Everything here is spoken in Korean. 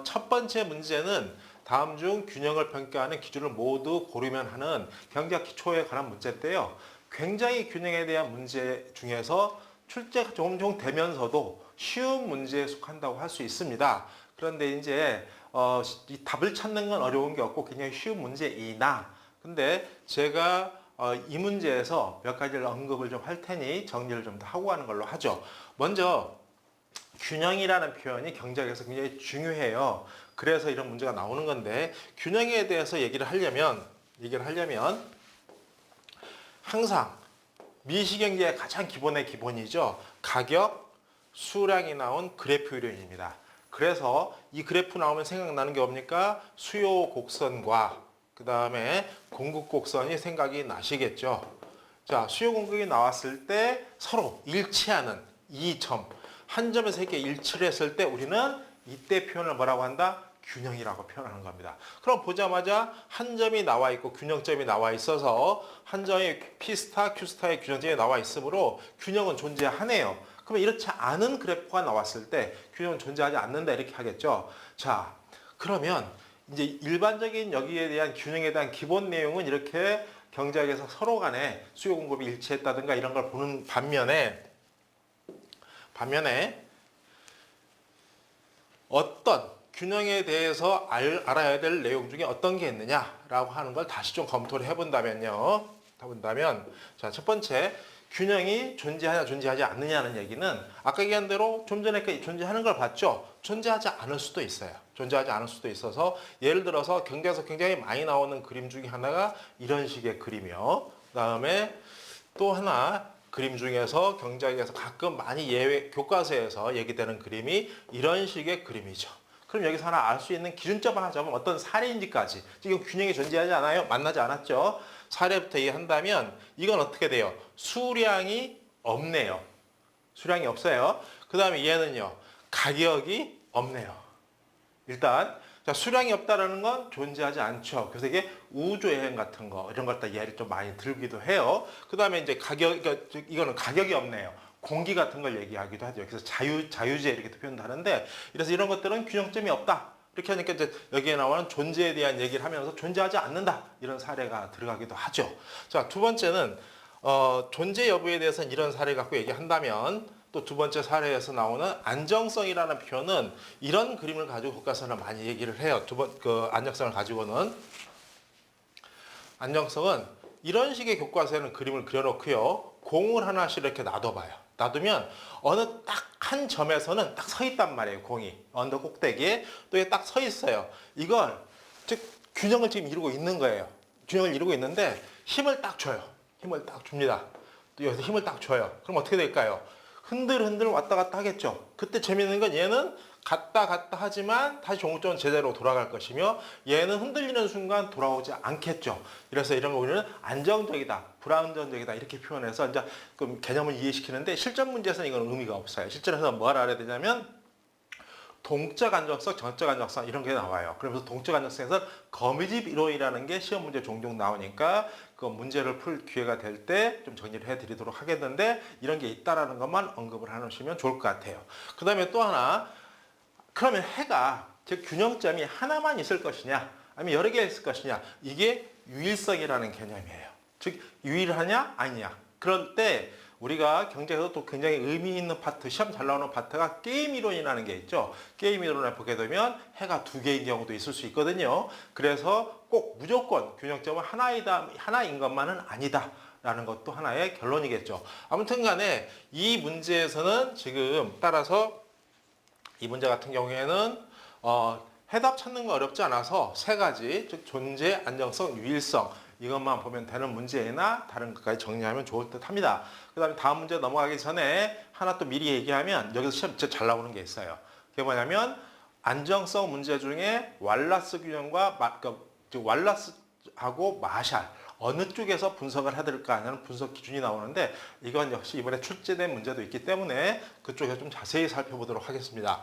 첫 번째 문제는 다음 중 균형을 평가하는 기준을 모두 고르면 하는 경제학 기초에 관한 문제인데요. 굉장히 균형에 대한 문제 중에서 출제가 종종 되면서도 쉬운 문제에 속한다고 할 수 있습니다. 그런데 이제 이 답을 찾는 건 어려운 게 없고 굉장히 쉬운 문제이나 근데 제가 이 문제에서 몇 가지를 언급을 좀 할 테니 정리를 좀 더 하고 가는 걸로 하죠. 먼저 균형이라는 표현이 경제학에서 굉장히 중요해요. 그래서 이런 문제가 나오는 건데 균형에 대해서 얘기를 하려면 항상 미시경제의 가장 기본의 기본이죠. 가격, 수량이 나온 그래프 이론입니다. 그래서 이 그래프 나오면 생각나는 게 뭡니까? 수요 곡선과 그 다음에 공급 곡선이 생각이 나시겠죠. 자, 수요 공급이 나왔을 때 서로 일치하는 이 점, 한 점에서 이렇게 일치를 했을 때 우리는 이때 표현을 뭐라고 한다? 균형이라고 표현하는 겁니다. 그럼 보자마자 한 점이 나와 있고 균형점이 나와 있어서 한 점이 P스타, Q스타의 균형점이 나와 있으므로 균형은 존재하네요. 그러면 이렇지 않은 그래프가 나왔을 때 균형은 존재하지 않는다 이렇게 하겠죠. 자, 그러면 이제 일반적인 여기에 대한 균형에 대한 기본 내용은 이렇게 경제학에서 서로 간에 수요 공급이 일치했다든가 이런 걸 보는 반면에 어떤 균형에 대해서 알아야 될 내용 중에 어떤 게 있느냐라고 하는 걸 다시 좀 검토를 해본다면 자, 첫 번째 균형이 존재하냐 존재하지 않느냐는 얘기는 아까 얘기한 대로 좀 전에 존재하는 걸 봤죠. 존재하지 않을 수도 있어요. 존재하지 않을 수도 있어서 예를 들어서 경제에서 굉장히 많이 나오는 그림 중에 하나가 이런 식의 그림이요. 그다음에 또 하나 그림 중에서 경제학에서 가끔 많이 예외 교과서에서 얘기되는 그림이 이런 식의 그림이죠. 그럼 여기서 하나 알 수 있는 기준점 하나 잡으면 어떤 사례인지까지 지금 균형이 존재하지 않아요? 만나지 않았죠? 사례부터 이해한다면 이건 어떻게 돼요? 수량이 없네요. 수량이 없어요. 그 다음에 얘는요. 가격이 없네요. 일단 자, 수량이 없다라는 건 존재하지 않죠. 그래서 이게 우주여행 같은 거 이런 걸 다 예를 좀 많이 들기도 해요. 그 다음에 이제 이거는 가격이 없네요. 공기 같은 걸 얘기하기도 하죠. 그래서 자유재 이렇게 표현도 하는데 이래서 이런 것들은 균형점이 없다. 이렇게 하니까 이제 여기에 나오는 존재에 대한 얘기를 하면서 존재하지 않는다. 이런 사례가 들어가기도 하죠. 자, 두 번째는 존재 여부에 대해서는 이런 사례 갖고 얘기한다면 또 두 번째 사례에서 나오는 안정성이라는 표현은 이런 그림을 가지고 교과서는 많이 얘기를 해요. 안정성을 가지고는 안정성은 이런 식의 교과서에는 그림을 그려놓고요. 공을 하나씩 이렇게 놔둬봐요. 놔두면 어느 딱 한 점에서는 딱 서 있단 말이에요. 공이 언덕 꼭대기에 또 이게 딱 서 있어요. 이걸 즉 균형을 지금 이루고 있는 거예요. 균형을 이루고 있는데 힘을 딱 줘요. 힘을 딱 줍니다. 또 여기서 힘을 딱 줘요. 그럼 어떻게 될까요? 흔들흔들 왔다 갔다 하겠죠. 그때 재미있는 건 얘는 갔다 갔다 하지만 다시 종점은 제대로 돌아갈 것이며 얘는 흔들리는 순간 돌아오지 않겠죠. 그래서 이런 거 우리는 안정적이다, 불안정적이다 이렇게 표현해서 이제 그 개념을 이해시키는데 실전 문제에서는 이건 의미가 없어요. 실전에서 뭘 알아야 되냐면 동적 안정성, 전적 안정성 이런 게 나와요. 그러면서 동적 안정성에서 거미집 이론이라는 게 시험 문제 종종 나오니까 그 문제를 풀 기회가 될 때 좀 정리를 해드리도록 하겠는데 이런 게 있다라는 것만 언급을 해놓으시면 좋을 것 같아요. 그 다음에 또 하나 그러면 해가 즉 균형점이 하나만 있을 것이냐 아니면 여러 개 있을 것이냐 이게 유일성이라는 개념이에요. 즉 유일하냐 아니냐 그럴 때 우리가 경제에서 또 굉장히 의미 있는 파트, 시험 잘 나오는 파트가 게임 이론이라는 게 있죠. 게임 이론을 보게 되면 해가 두 개인 경우도 있을 수 있거든요. 그래서 꼭 무조건 균형점은 하나인 것만은 아니다. 라는 것도 하나의 결론이겠죠. 아무튼 간에 이 문제에서는 지금 따라서 이 문제 같은 경우에는 해답 찾는 거 어렵지 않아서 세 가지, 즉 존재, 안정성, 유일성 이것만 보면 되는 문제나 다른 것까지 정리하면 좋을 듯 합니다. 그 다음에 다음 문제 넘어가기 전에 하나 또 미리 얘기하면 여기서 시험 진짜 잘 나오는 게 있어요. 그게 뭐냐면 안정성 문제 중에 왈라스 균형과 왈라스하고 마샬 어느 쪽에서 분석을 해야 될까 하는 분석 기준이 나오는데 이건 역시 이번에 출제된 문제도 있기 때문에 그쪽에서 좀 자세히 살펴보도록 하겠습니다.